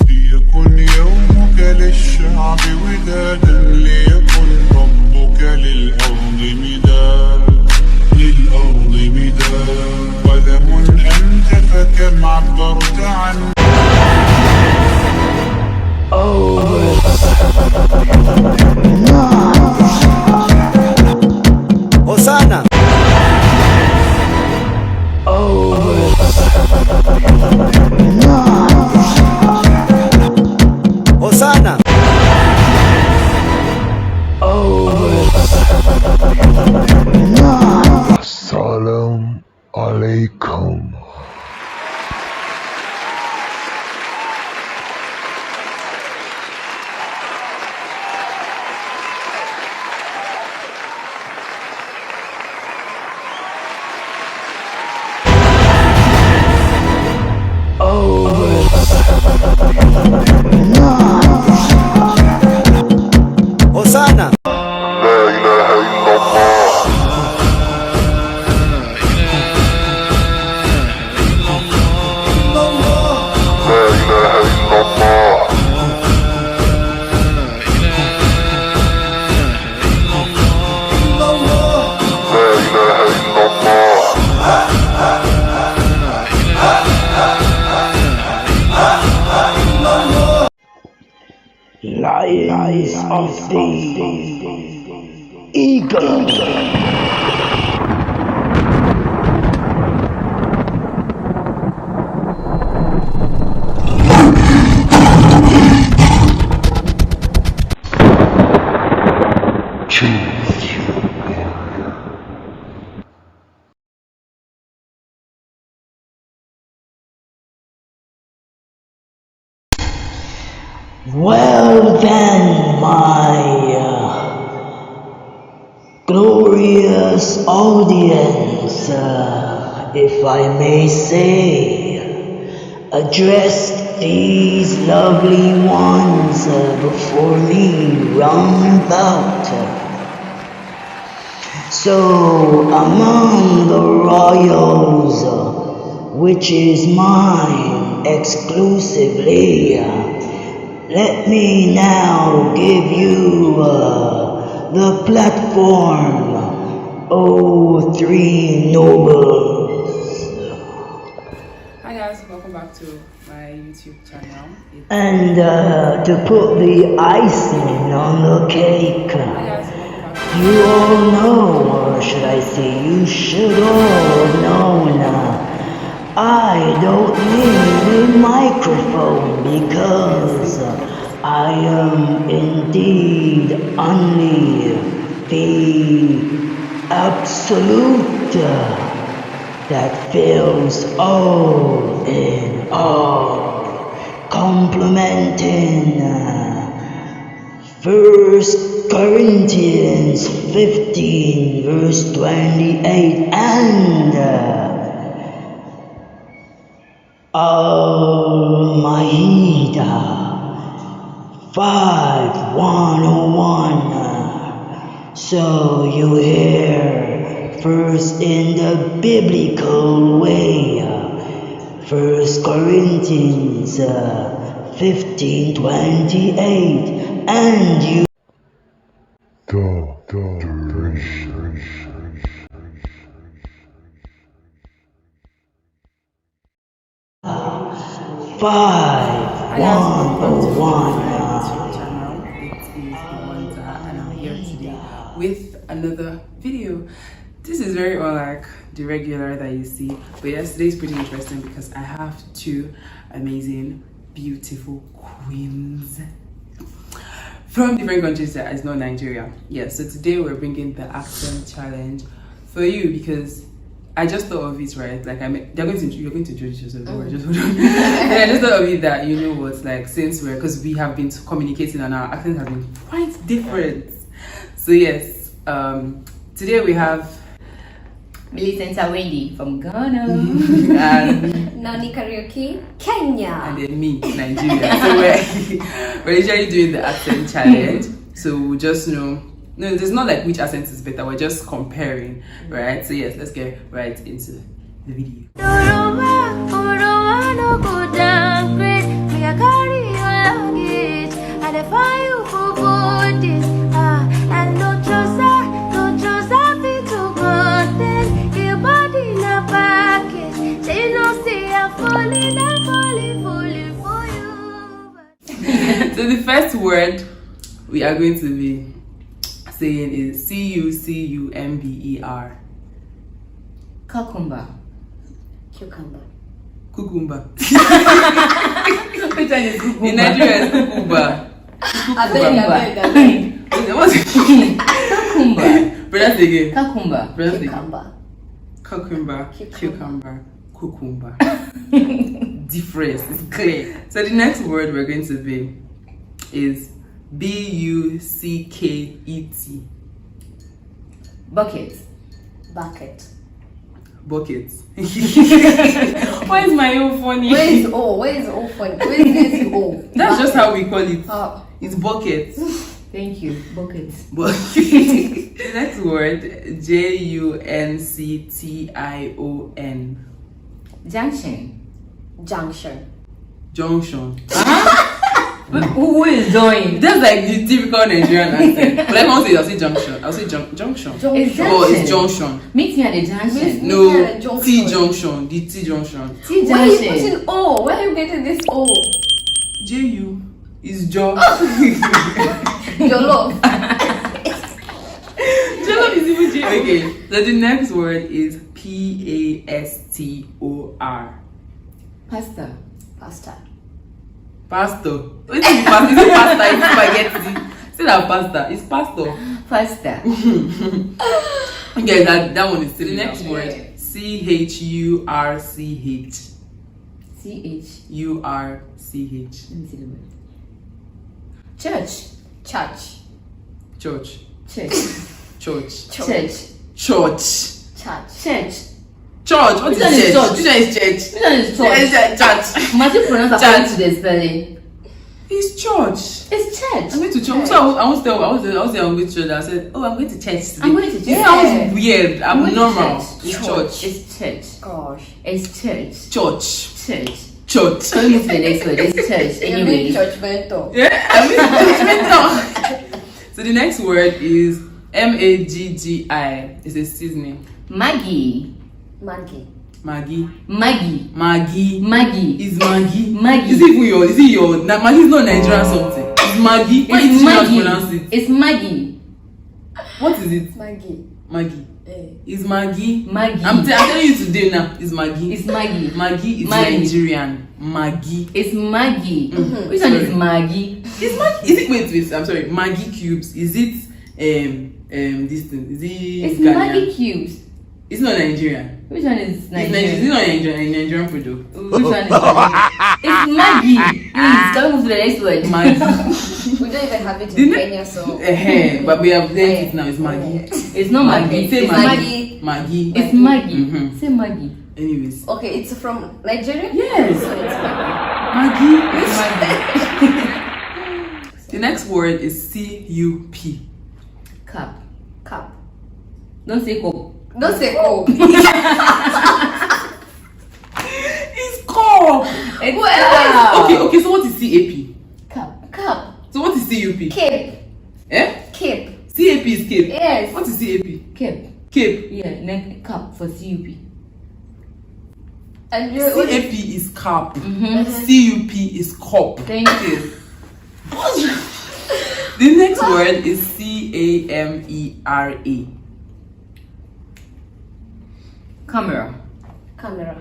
ليكن يومك للشعب ودادا ليكن ربك للأرض مداد ولم أنت فكم عبرت عن Hosanna. Hosanna. Assalamu alaikum. Hosanna. لا إله إلا الله. لا إله إلا الله. لا إله إلا الله. Lions of the eagle. Well then, my glorious audience, if I may say, address these lovely ones before me round about. So among the royals, which is mine exclusively, let me now give you the platform, oh three nobles. Hi guys, welcome back to my YouTube channel. And to put the icing on the cake, Hi guys, welcome back to you all know, or should I say you should all know now, I don't need a microphone because I am indeed only the absolute that fills all in all, complementing 1 Corinthians 15 verse 28 and Al-Ma'idah 5:101. So you hear first in the biblical way, 1 Corinthians 15:28, and you Hi guys, welcome to 5:101. my YouTube channel. It is Wanda and I'm here today with another video. This is very unlike the regular that you see, but yes, today's pretty interesting because I have two amazing, beautiful queens from different countries that is not Nigeria. Yeah, so today we're bringing the accent challenge for you because I just thought of it, right? Like you're going to judge yourself. Don't worry, just hold on. I just thought of it that you know what, like since because we have been communicating and our accents have been quite different. So yes, today we have Millicent Wendy from Ghana. and Nani Karaoke, Kenya. and then me, Nigeria. So we're usually doing the accent challenge. So we'll just No, there's not like which accent is better. We're just comparing, right? So yes, let's get right into the video. So the first word we are going to be saying is C-U-C-U-M-B-E-R. Cucumber. Cucumber. Cucumber. Which one is cucumber? In Nigeria, it's cucumber. I beg. What's it? Cucumber. Pronounce it again. Cucumber. Pronounce it again. Cucumber. Cucumber. Cucumber. Difference is clear. So the next word we're going to be is B-U-C-K-E-T. Bucket. Bucket. Bucket. Why is my own funny? Where is O? Where is O funny? Where is O? That's just how we call it. Oh. It's bucket. Thank you. Bucket. The next word, J-U-N-C-T-I-O-N. Junction. Junction. Junction. Who is join? That's like the typical Nigerian accent. But I can't say I'll say junction. I'll say junction. It's Oh, it's junction. Meet me at the junction. No, junction. T junction. The T junction. T Why are you junction. putting O? Why are you getting this O? J-U is jaw. Your love. Jollof is even J. Okay, so the next word is P-A-S-T-O-R. Pasta. Pasta. Pasta. What is it? Pasta? Is it pasta? It's spaghetti. Say that pasta. It's pasta. Pasta. Okay, that one is still the next word. C-H-U-R-C-H. C-H. U-R-C-H. Let me see the word. Church. Church. Church. Church. Church. Church. Church. Church. Church. Church. What is Which one is church? church? Which one is church? Which one is church? Church. Must you pronounce according to the spelling? It's church. It's church. I'm going to church. So I was saying I'm going to church. I said, oh, I'm going to church today. I'm going to church. It sounds weird. I'm going to normal. church. It's church. It's church. Gosh. It's church. Church. Church. Church. So move to the next word. It's church. You're Anyway. being judgmental. Yeah, I mean, so the next word is M-A-G-G-I. It's a seasoning. Maggie. Maggie. Maggie. Maggie. Maggie. Maggie. Is Maggie. Maggie. Is it your Maggie is not Nigerian something. It's Maggie. Why It's did you not Maggie. pronounce it? It's Maggie. What is it? Maggie. Maggie. Eh. Is Maggie. Maggie. I'm telling you today now. It's Maggie. It's Maggie. Maggie is Maggie. Nigerian. Maggie. It's Maggie. Mhm. Which one is Sorry. Maggie? Is Maggie? Is it wait? I'm sorry. Maggie cubes. Is it this thing? Is it? It's Ghanaian? Maggie cubes. It's not Nigerian. Which one is It's Nigerian? not Nigerian product. Which one is Nigerian? It's Maggie. Please, can we move to the next word? Maggie. We don't even have it in Didn't- Kenya, so. But we have learned it now. It's Maggie. It's not Maggie. Say It's Maggie. Maggie. It's Maggie. Mhm. Say Maggie. Anyways. Okay, it's from Nigeria? Yes. So it's Maggie. The next word is C-U-P. Cup. cup. Don't say cup. Don't say cup. It's cup. Well, Okay. So what is C-A-P? Cup. cup. So what is C-U-P? Cape. Eh? Cape. C-A-P is cape. Yes. What is C-A-P? Cape. Cape. Yeah, neck cup for CUP. And you what is C-A-P is cap. Mm-hmm. C-U-P is cup. Thank you. The next word is C-A-M-E-R-A. Camera. camera?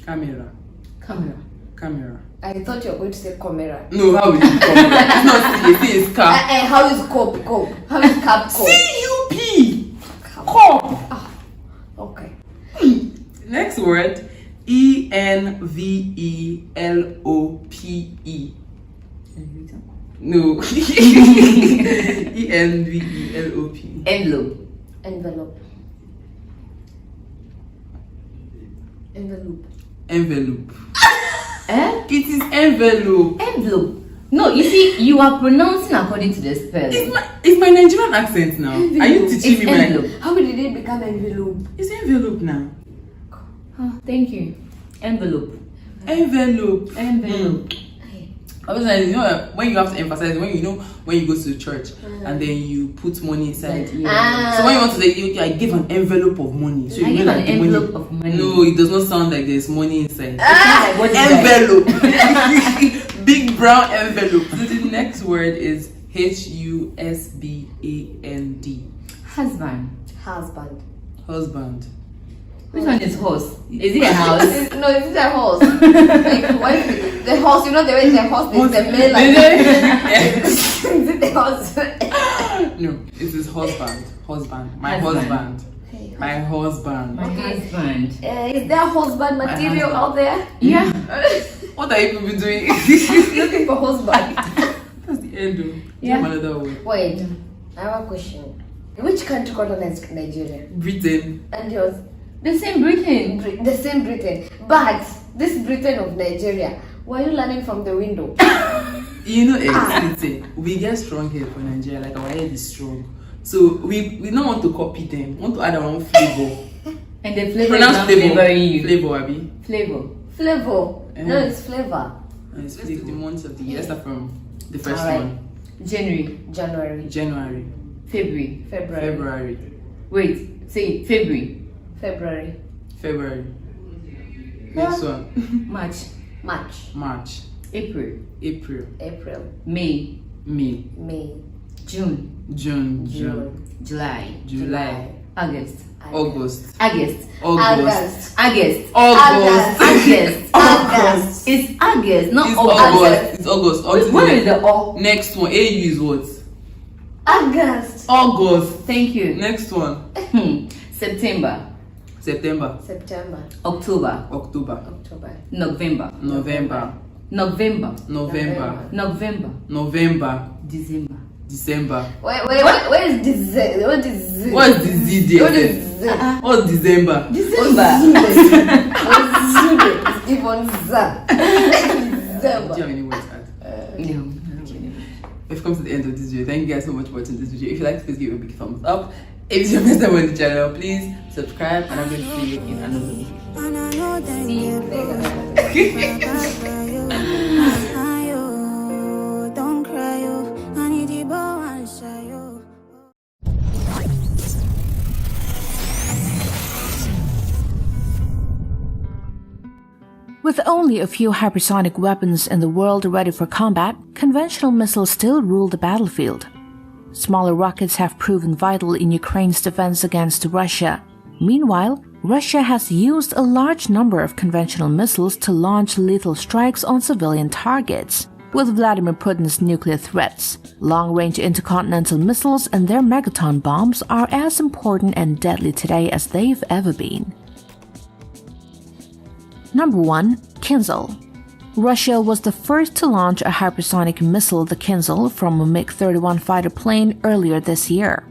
Camera. Camera. Camera. I thought you were going to say camera. No, how is it camera? It's not C-A-P, it's cap. How is cup? How is cup? C-U-P. Cup. Okay. Next word, E-N-V-E-L-O-P-E. No. E-N-V-E-L-O-P. Envelope. Envelope. Envelope. Eh? It is envelope. Envelope. No, you see, you are pronouncing according to the spelling. It's my Nigerian accent now. Are you teaching It's me my... envelope. How did it become envelope? It's envelope now. Oh, thank you. Envelope. Envelope. Envelope. Obviously, you know when you have to emphasize when you go to church and then you put money inside. Yeah. So when you want to say, I give an envelope of money. So I you give know an that the envelope money, of money. No, it does not sound like there's money inside. What is that? Envelope. Big brown envelope. So the next word is husband. Husband. Husband. Husband. Which one is horse? Is it a house? No, it's a horse. Like when the horse, you know the way the horse is the male like Yes. is it the horse? No, it is husband. Husband. My Husband. husband. Hey, My husband. My husband. is there husband material husband. out there? Yeah. What are you people doing? Looking for husband. That's the end of Yeah. another word. Wait, I have a question. Which country colonized Nigeria? Britain. And yours? The same Britain. The same Britain. But this Britain of Nigeria, were you learning from the window? You know exactly. We get strong here for Nigeria, like our head is strong. So we don't want to copy them. We want to add our own flavor. And the flavor is Pronounce not flavor. flavoring you. Flavor, Abby. Flavor. Flavor. No, it's flavor. And it's flavor. The months of the year. Let's start from the first Alright. one. January. January. January. February. February. February. Wait, say it. February. February. February. Next one. March. March. March. April. April. April. May. May. May. June. June. June. July. July. August. August. August. August. August. August. August. August. August. It's August, not It's August. August. It's August. August. Where is the O? Next one. AU is what? August. August. Thank you. Next one. September. September. September. October. October. October. November. November. November. November. November. November. December. December. Wait, where is this? What is What's the Z What there? is Z? What's December? December. It's even Z. Do December. you have any words to add? No. We've come to the end of this video. Thank you guys so much for watching this video. If you like, please give it a big thumbs up. If it's your first time on the channel, please subscribe, and I'm going to see you in another video. See you. Don't cry, oh. I need you, bow and shy, oh. With only a few hypersonic weapons in the world ready for combat, conventional missiles still rule the battlefield. Smaller rockets have proven vital in Ukraine's defense against Russia. Meanwhile, Russia has used a large number of conventional missiles to launch lethal strikes on civilian targets. With Vladimir Putin's nuclear threats, long-range intercontinental missiles and their megaton bombs are as important and deadly today as they've ever been. Number 1. Kinzhal. Russia was the first to launch a hypersonic missile, the Kinzhal, from a MiG-31 fighter plane earlier this year.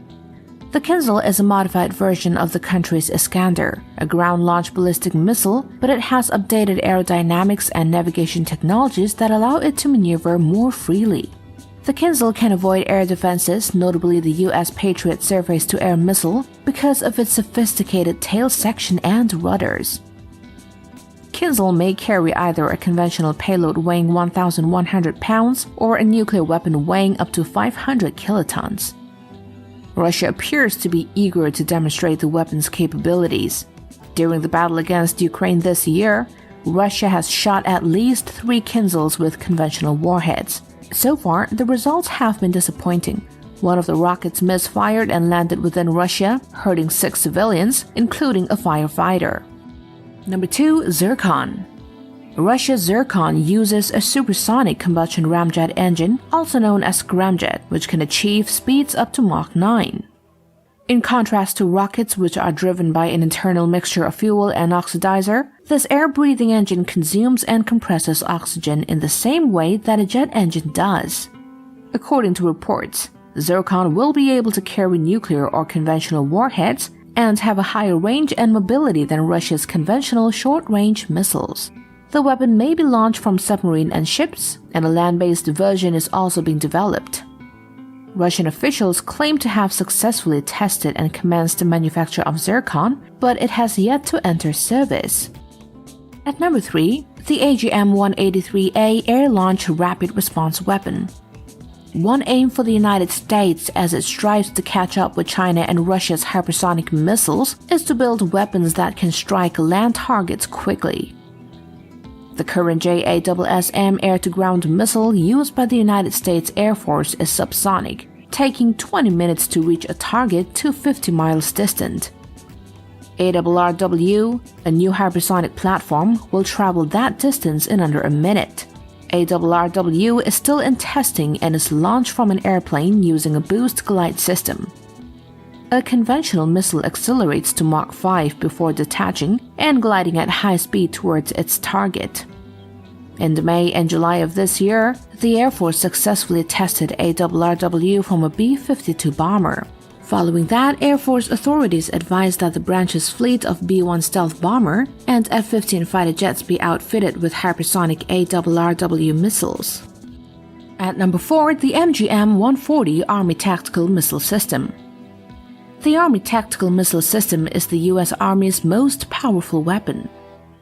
The Kinzhal is a modified version of the country's Iskander, a ground-launched ballistic missile, but it has updated aerodynamics and navigation technologies that allow it to maneuver more freely. The Kinzhal can avoid air defenses, notably the US Patriot surface-to-air missile, because of its sophisticated tail section and rudders. Kinzhal may carry either a conventional payload weighing 1,100 pounds or a nuclear weapon weighing up to 500 kilotons. Russia appears to be eager to demonstrate the weapon's capabilities. During the battle against Ukraine this year, Russia has shot at least 3 Kinzhals with conventional warheads. So far, the results have been disappointing. One of the rockets misfired and landed within Russia, hurting 6 civilians, including a firefighter. Number 2. Zircon. Russia's Zircon uses a supersonic combustion ramjet engine, also known as scramjet, which can achieve speeds up to Mach 9. In contrast to rockets, which are driven by an internal mixture of fuel and oxidizer, this air-breathing engine consumes and compresses oxygen in the same way that a jet engine does. According to reports, Zircon will be able to carry nuclear or conventional warheads and have a higher range and mobility than Russia's conventional short-range missiles. The weapon may be launched from submarine and ships, and a land-based version is also being developed. Russian officials claim to have successfully tested and commenced the manufacture of Zircon, but it has yet to enter service. At number 3, the AGM-183A Air-Launched Rapid Response Weapon. One aim for the United States as it strives to catch up with China and Russia's hypersonic missiles is to build weapons that can strike land targets quickly. The current JASSM air-to-ground missile used by the United States Air Force is subsonic, taking 20 minutes to reach a target 250 miles distant. ARRW, a new hypersonic platform, will travel that distance in under a minute. ARRW is still in testing and is launched from an airplane using a boost glide system. A conventional missile accelerates to Mach 5 before detaching and gliding at high speed towards its target. In May and July of this year, the Air Force successfully tested ARRW from a B-52 bomber. Following that, Air Force authorities advised that the branch's fleet of B-1 stealth bomber and F-15 fighter jets be outfitted with hypersonic ARRW missiles. At number 4, the MGM-140 Army Tactical Missile System. The Army Tactical Missile System is the U.S. Army's most powerful weapon.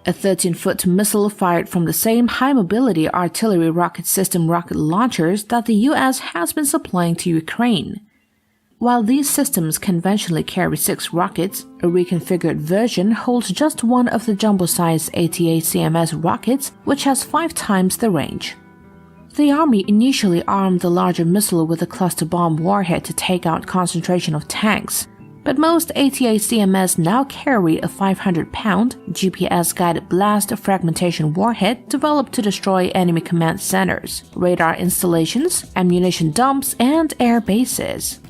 A 13-foot missile fired from the same high-mobility artillery rocket system rocket launchers that the U.S. has been supplying to Ukraine. While these systems conventionally carry 6 rockets, a reconfigured version holds just one of the jumbo-sized ATA-CMS rockets, which has 5 times the range. The Army initially armed the larger missile with a cluster bomb warhead to take out concentration of tanks, but most ATA-CMS now carry a 500-pound GPS-guided blast fragmentation warhead developed to destroy enemy command centers, radar installations, ammunition dumps, and air bases.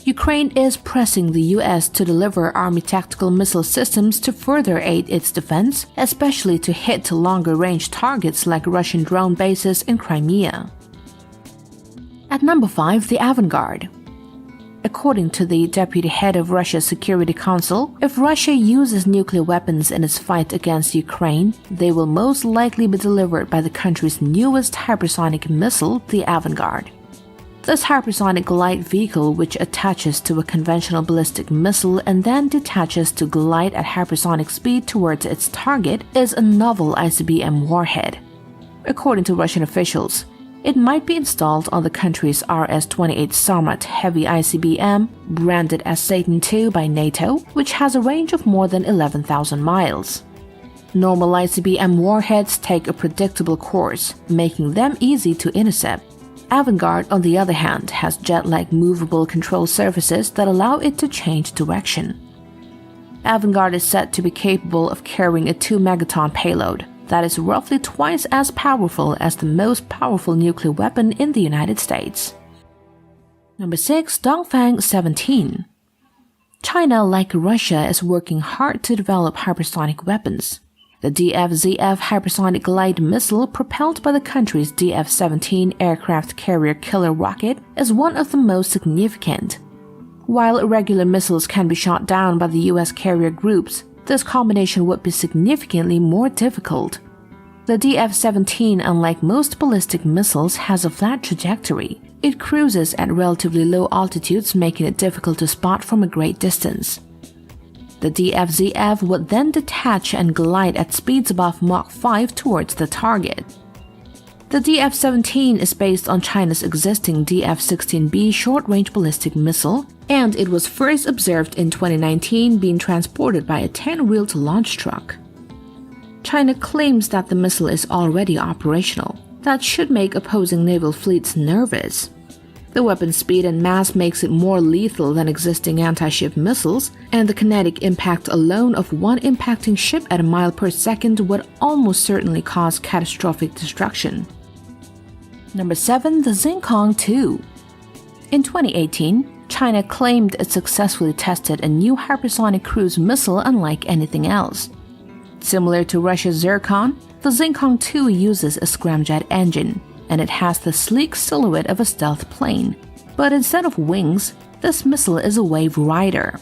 Ukraine is pressing the U.S. to deliver Army tactical missile systems to further aid its defense, especially to hit longer-range targets like Russian drone bases in Crimea. At number 5, the Avangard. According to the deputy head of Russia's Security Council, if Russia uses nuclear weapons in its fight against Ukraine, they will most likely be delivered by the country's newest hypersonic missile, the Avangard. This hypersonic light vehicle, which attaches to a conventional ballistic missile and then detaches to glide at hypersonic speed towards its target, is a novel ICBM warhead. According to Russian officials, it might be installed on the country's RS-28 Sarmat heavy ICBM, branded as Satan II by NATO, which has a range of more than 11,000 miles. Normal ICBM warheads take a predictable course, making them easy to intercept. Avangard, on the other hand, has jet-like movable control surfaces that allow it to change direction. Avangard is said to be capable of carrying a 2-megaton payload that is roughly twice as powerful as the most powerful nuclear weapon in the United States. Number 6, Dongfang 17. China, like Russia, is working hard to develop hypersonic weapons. The DF-ZF hypersonic glide missile, propelled by the country's DF-17 aircraft carrier killer rocket, is one of the most significant. While regular missiles can be shot down by the U.S. carrier groups, this combination would be significantly more difficult. The DF-17, unlike most ballistic missiles, has a flat trajectory. It cruises at relatively low altitudes, making it difficult to spot from a great distance. The DF-ZF would then detach and glide at speeds above Mach 5 towards the target. The DF-17 is based on China's existing DF-16B short-range ballistic missile, and it was first observed in 2019 being transported by a 10-wheeled launch truck. China claims that the missile is already operational. That should make opposing naval fleets nervous. The weapon's speed and mass makes it more lethal than existing anti-ship missiles, and the kinetic impact alone of one impacting ship at a mile per second would almost certainly cause catastrophic destruction. Number 7, the Xingkong 2. In 2018, China claimed it successfully tested a new hypersonic cruise missile unlike anything else. Similar to Russia's Zircon, the Xingkong 2 uses a scramjet engine, and it has the sleek silhouette of a stealth plane. But instead of wings, this missile is a wave rider.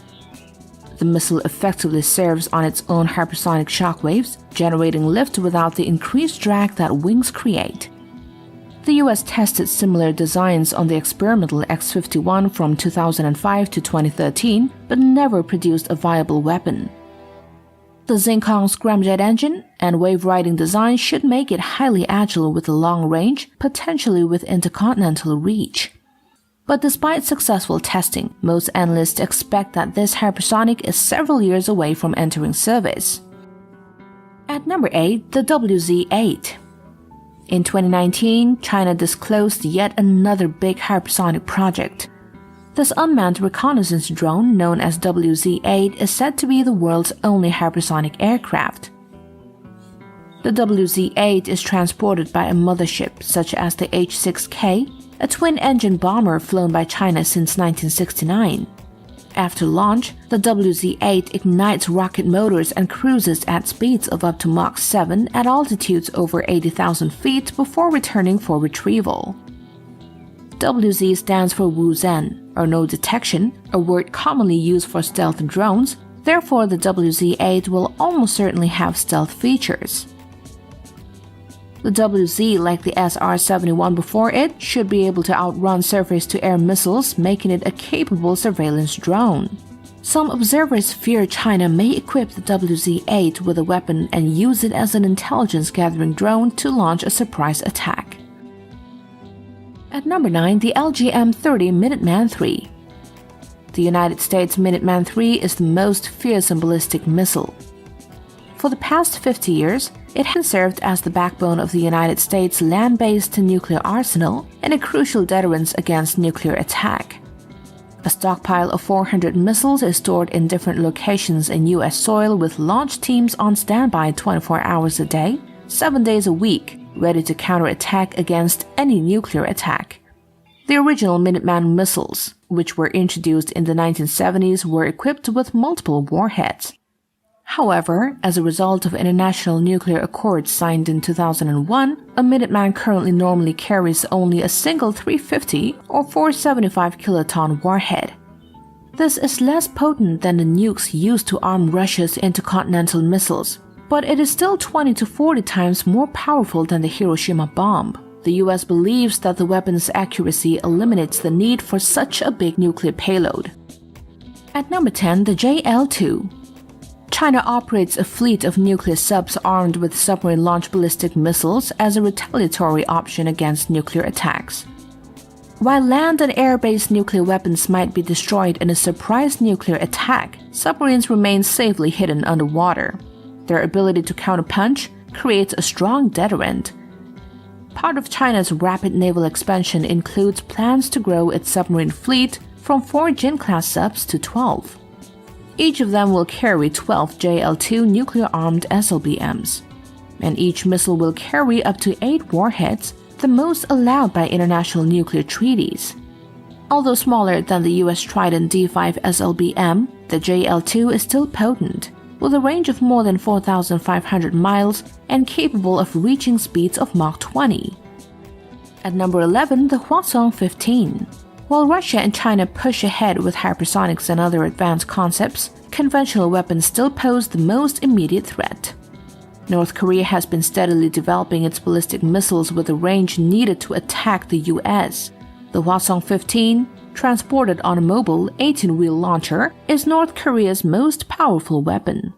The missile effectively serves on its own hypersonic shockwaves, generating lift without the increased drag that wings create. The US tested similar designs on the experimental X-51 from 2005 to 2013, but never produced a viable weapon. The Xingkong scramjet engine and wave-riding design should make it highly agile with a long range, potentially with intercontinental reach. But despite successful testing, most analysts expect that this hypersonic is several years away from entering service. At number 8, the WZ-8. In 2019, China disclosed yet another big hypersonic project. This unmanned reconnaissance drone, known as WZ-8, is said to be the world's only hypersonic aircraft. The WZ-8 is transported by a mothership such as the H-6K, a twin-engine bomber flown by China since 1969. After launch, the WZ-8 ignites rocket motors and cruises at speeds of up to Mach 7 at altitudes over 80,000 feet before returning for retrieval. WZ stands for Wuzhen, or no detection, a word commonly used for stealth drones. Therefore, the WZ-8 will almost certainly have stealth features. The WZ, like the SR-71 before it, should be able to outrun surface-to-air missiles, making it a capable surveillance drone. Some observers fear China may equip the WZ-8 with a weapon and use it as an intelligence-gathering drone to launch a surprise attack. At number 9, the LGM-30 Minuteman III. The United States Minuteman III is the most fearsome ballistic missile. For the past 50 years, it has served as the backbone of the United States' land-based nuclear arsenal and a crucial deterrent against nuclear attack. A stockpile of 400 missiles is stored in different locations in U.S. soil with launch teams on standby 24 hours a day, 7 days a week, ready to counterattack against any nuclear attack. The original Minuteman missiles, which were introduced in the 1970s, were equipped with multiple warheads. However, as a result of international nuclear accords signed in 2001, a Minuteman currently normally carries only a single 350 or 475 kiloton warhead. This is less potent than the nukes used to arm Russia's intercontinental missiles, but it is still 20 to 40 times more powerful than the Hiroshima bomb. The US believes that the weapon's accuracy eliminates the need for such a big nuclear payload. At number 10, the JL-2. China operates a fleet of nuclear subs armed with submarine-launched ballistic missiles as a retaliatory option against nuclear attacks. While land and air-based nuclear weapons might be destroyed in a surprise nuclear attack, submarines remain safely hidden underwater. Their ability to counterpunch creates a strong deterrent. Part of China's rapid naval expansion includes plans to grow its submarine fleet from 4 Jin-class subs to 12. Each of them will carry 12 JL-2 nuclear-armed SLBMs, and each missile will carry up to 8 warheads, the most allowed by international nuclear treaties. Although smaller than the US Trident D5 SLBM, the JL-2 is still potent, with a range of more than 4,500 miles and capable of reaching speeds of Mach 20. At number 11, the Hwasong-15. While Russia and China push ahead with hypersonics and other advanced concepts, conventional weapons still pose the most immediate threat. North Korea has been steadily developing its ballistic missiles with the range needed to attack the US. The Hwasong-15, transported on a mobile 18-wheel launcher, is North Korea's most powerful weapon.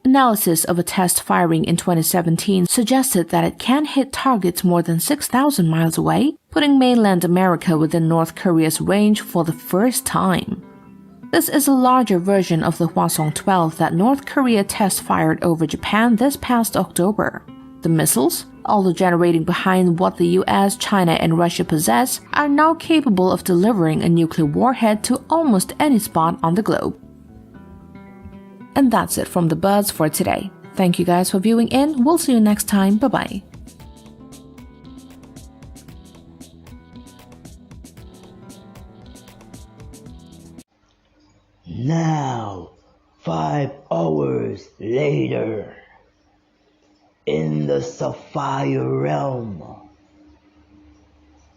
Analysis of a test firing in 2017 suggested that it can hit targets more than 6,000 miles away, putting mainland America within North Korea's range for the first time. This is a larger version of the Hwasong-12 that North Korea test-fired over Japan this past October. The missiles, although generating behind what the US, China, and Russia possess, are now capable of delivering a nuclear warhead to almost any spot on the globe. And that's it from The Buzz for today. Thank you guys for viewing in. We'll see you next time. Bye-bye. Now, 5 hours later, in the Sapphire Realm,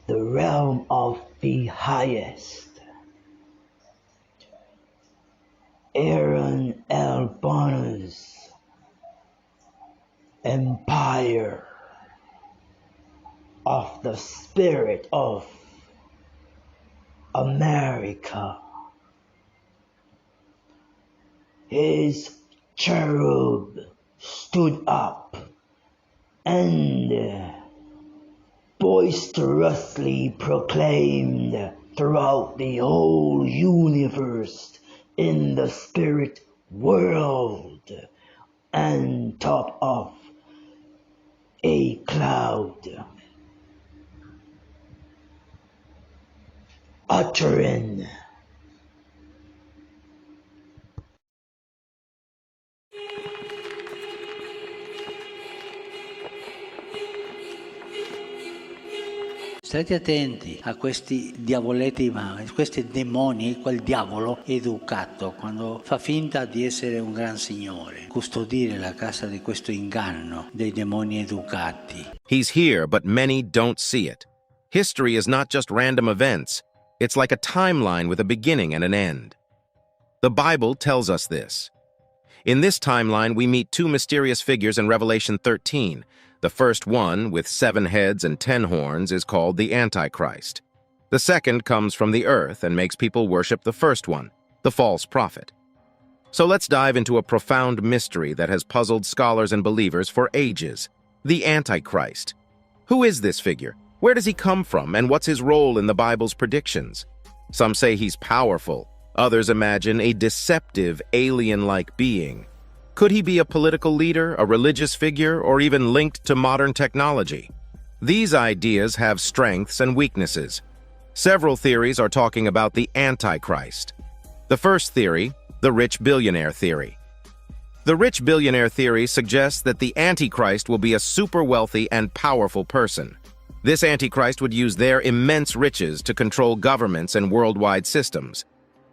the realm of the highest, Aaron Albano's empire of the spirit of America. His cherub stood up and boisterously proclaimed throughout the whole universe in the spirit world and top of a cloud, uttering State attenti a questi diavoletti, questi demoni, quel diavolo educato, quando fa finta di essere un gran signore. Custodire la casa di questo inganno dei demoni educati. He's here, but many don't see it. History is not just random events. It's like a timeline with a beginning and an end. The Bible tells us this. In this timeline, we meet two mysterious figures in Revelation 13. The first one, with 7 heads and 10 horns, is called the Antichrist. The second comes from the earth and makes people worship the first one, the false prophet. So let's dive into a profound mystery that has puzzled scholars and believers for ages: the Antichrist. Who is this figure? Where does he come from, and what's his role in the Bible's predictions? Some say he's powerful. Others imagine a deceptive, alien-like being. Could he be a political leader, a religious figure, or even linked to modern technology? These ideas have strengths and weaknesses. Several theories are talking about the Antichrist. The first theory, the rich billionaire theory. The rich billionaire theory suggests that the Antichrist will be a super wealthy and powerful person. This Antichrist would use their immense riches to control governments and worldwide systems.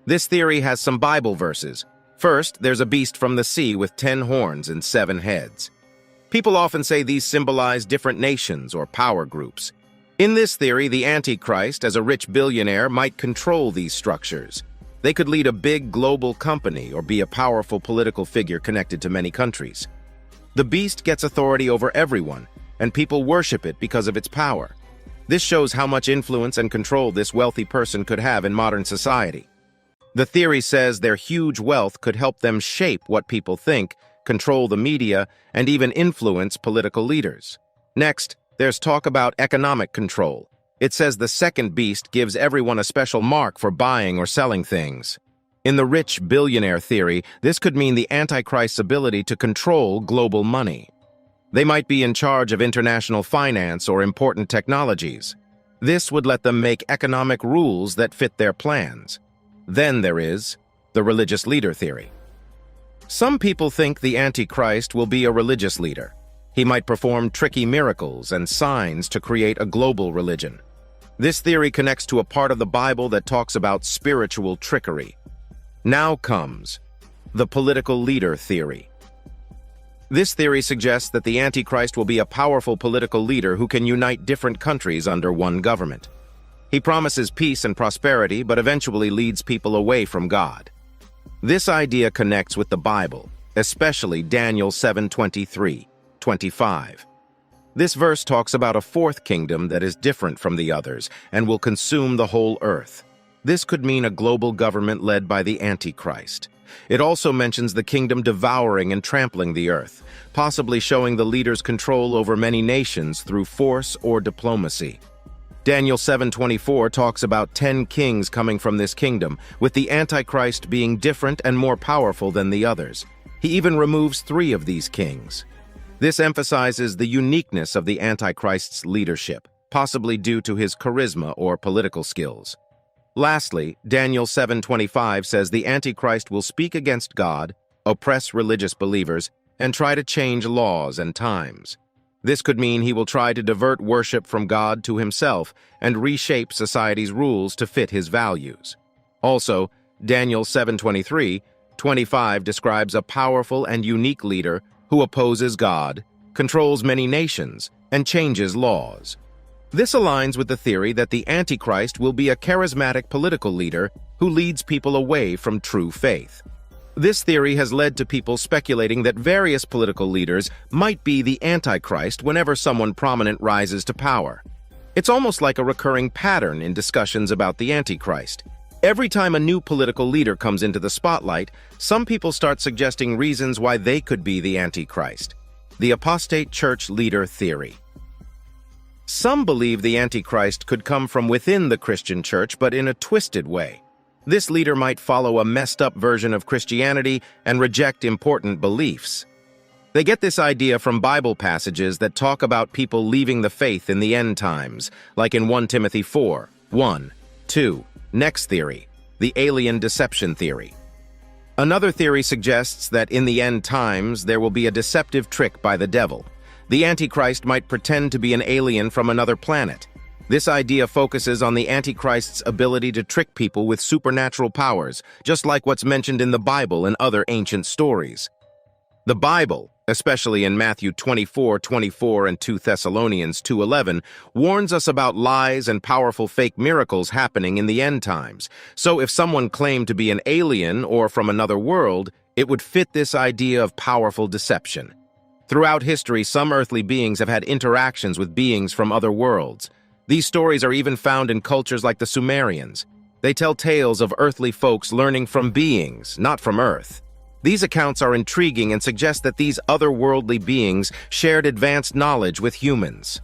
This theory has some Bible verses. First, there's a beast from the sea with 10 horns and 7 heads. People often say these symbolize different nations or power groups. In this theory, the Antichrist, as a rich billionaire, might control these structures. They could lead a big global company or be a powerful political figure connected to many countries. The beast gets authority over everyone, and people worship it because of its power. This shows how much influence and control this wealthy person could have in modern society. The theory says their huge wealth could help them shape what people think, control the media, and even influence political leaders. Next, there's talk about economic control. It says the second beast gives everyone a special mark for buying or selling things. In the rich billionaire theory, this could mean the Antichrist's ability to control global money. They might be in charge of international finance or important technologies. This would let them make economic rules that fit their plans. Then there is the religious leader theory. Some people think the Antichrist will be a religious leader. He might perform tricky miracles and signs to create a global religion. This theory connects to a part of the Bible that talks about spiritual trickery. Now comes the political leader theory. This theory suggests that the Antichrist will be a powerful political leader who can unite different countries under one government. He promises peace and prosperity, but eventually leads people away from God. This idea connects with the Bible, especially Daniel 7:23-25. This verse talks about a fourth kingdom that is different from the others and will consume the whole earth. This could mean a global government led by the Antichrist. It also mentions the kingdom devouring and trampling the earth, possibly showing the leader's control over many nations through force or diplomacy. Daniel 7:24 talks about 10 kings coming from this kingdom, with the Antichrist being different and more powerful than the others. He even removes 3 of these kings. This emphasizes the uniqueness of the Antichrist's leadership, possibly due to his charisma or political skills. Lastly, Daniel 7:25 says the Antichrist will speak against God, oppress religious believers, and try to change laws and times. This could mean he will try to divert worship from God to himself and reshape society's rules to fit his values. Also, Daniel 7:23-25 describes a powerful and unique leader who opposes God, controls many nations, and changes laws. This aligns with the theory that the Antichrist will be a charismatic political leader who leads people away from true faith. This theory has led to people speculating that various political leaders might be the Antichrist whenever someone prominent rises to power. It's almost like a recurring pattern in discussions about the Antichrist. Every time a new political leader comes into the spotlight, some people start suggesting reasons why they could be the Antichrist. The apostate church leader theory. Some believe the Antichrist could come from within the Christian church, but in a twisted way. This leader might follow a messed-up version of Christianity and reject important beliefs. They get this idea from Bible passages that talk about people leaving the faith in the end times, like in 1 Timothy 4, 1, 2. Next theory, the alien deception theory. Another theory suggests that in the end times there will be a deceptive trick by the devil. The Antichrist might pretend to be an alien from another planet. This idea focuses on the Antichrist's ability to trick people with supernatural powers, just like what's mentioned in the Bible and other ancient stories. The Bible, especially in Matthew 24:24 and 2 Thessalonians 2:11, warns us about lies and powerful fake miracles happening in the end times. So if someone claimed to be an alien or from another world, it would fit this idea of powerful deception. Throughout history, some earthly beings have had interactions with beings from other worlds. These stories are even found in cultures like the Sumerians. They tell tales of earthly folks learning from beings, not from Earth. These accounts are intriguing and suggest that these otherworldly beings shared advanced knowledge with humans.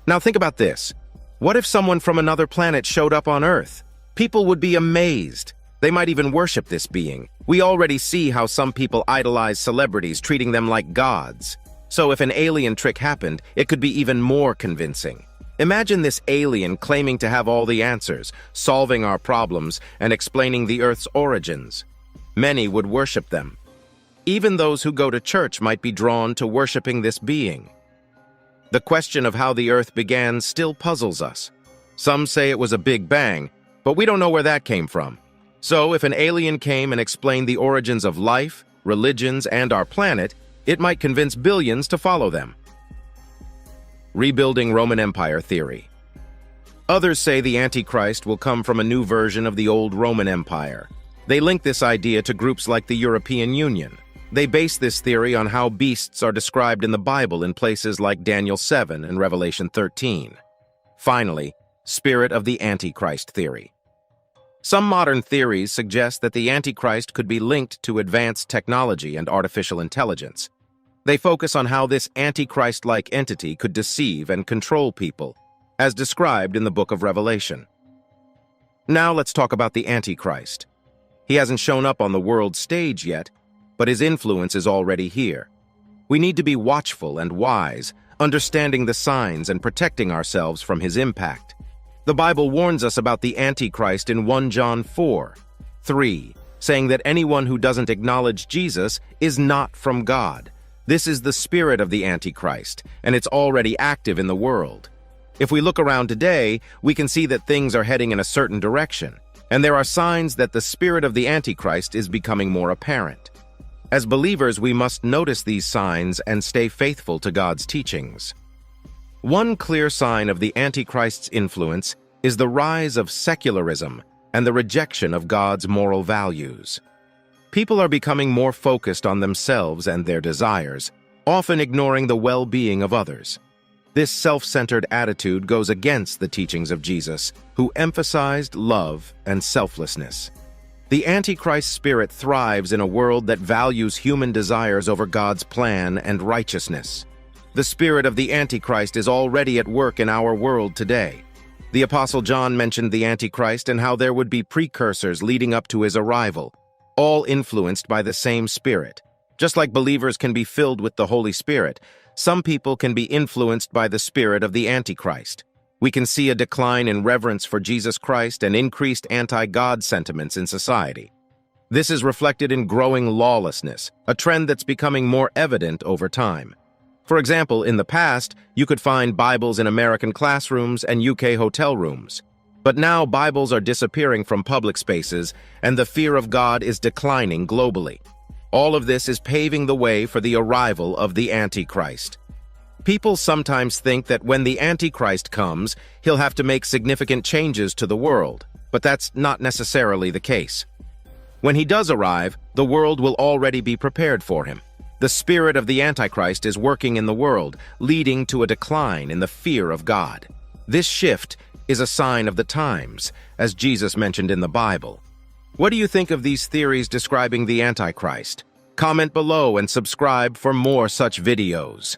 Now think about this. What if someone from another planet showed up on Earth? People would be amazed. They might even worship this being. We already see how some people idolize celebrities, treating them like gods. So if an alien trick happened, it could be even more convincing. Imagine this alien claiming to have all the answers, solving our problems, and explaining the Earth's origins. Many would worship them. Even those who go to church might be drawn to worshiping this being. The question of how the Earth began still puzzles us. Some say it was a big bang, but we don't know where that came from. So if an alien came and explained the origins of life, religions, and our planet, it might convince billions to follow them. Rebuilding Roman Empire theory. Others say the Antichrist will come from a new version of the old Roman Empire. They link this idea to groups like the European Union. They base this theory on how beasts are described in the Bible in places like Daniel 7 and Revelation 13. Finally, spirit of the Antichrist theory. Some modern theories suggest that the Antichrist could be linked to advanced technology and artificial intelligence. They focus on how this Antichrist-like entity could deceive and control people, as described in the book of Revelation. Now let's talk about the Antichrist. He hasn't shown up on the world stage yet, but his influence is already here. We need to be watchful and wise, understanding the signs and protecting ourselves from his impact. The Bible warns us about the Antichrist in 1 John 4:3, saying that anyone who doesn't acknowledge Jesus is not from God. This is the spirit of the Antichrist, and it's already active in the world. If we look around today, we can see that things are heading in a certain direction, and there are signs that the spirit of the Antichrist is becoming more apparent. As believers, we must notice these signs and stay faithful to God's teachings. One clear sign of the Antichrist's influence is the rise of secularism and the rejection of God's moral values. People are becoming more focused on themselves and their desires, often ignoring the well-being of others. This self-centered attitude goes against the teachings of Jesus, who emphasized love and selflessness. The Antichrist spirit thrives in a world that values human desires over God's plan and righteousness. The spirit of the Antichrist is already at work in our world today. The Apostle John mentioned the Antichrist and how there would be precursors leading up to his arrival, all influenced by the same Spirit. Just like believers can be filled with the Holy Spirit, some people can be influenced by the spirit of the Antichrist. We can see a decline in reverence for Jesus Christ and increased anti-God sentiments in society. This is reflected in growing lawlessness, a trend that's becoming more evident over time. For example, in the past, you could find Bibles in American classrooms and UK hotel rooms. But now Bibles are disappearing from public spaces, and the fear of God is declining globally. All of this is paving the way for the arrival of the Antichrist. People sometimes think that when the Antichrist comes, he'll have to make significant changes to the world, but that's not necessarily the case. When he does arrive, the world will already be prepared for him. The spirit of the Antichrist is working in the world, leading to a decline in the fear of God. This shift is a sign of the times, as Jesus mentioned in the Bible. What do you think of these theories describing the Antichrist? Comment below and subscribe for more such videos.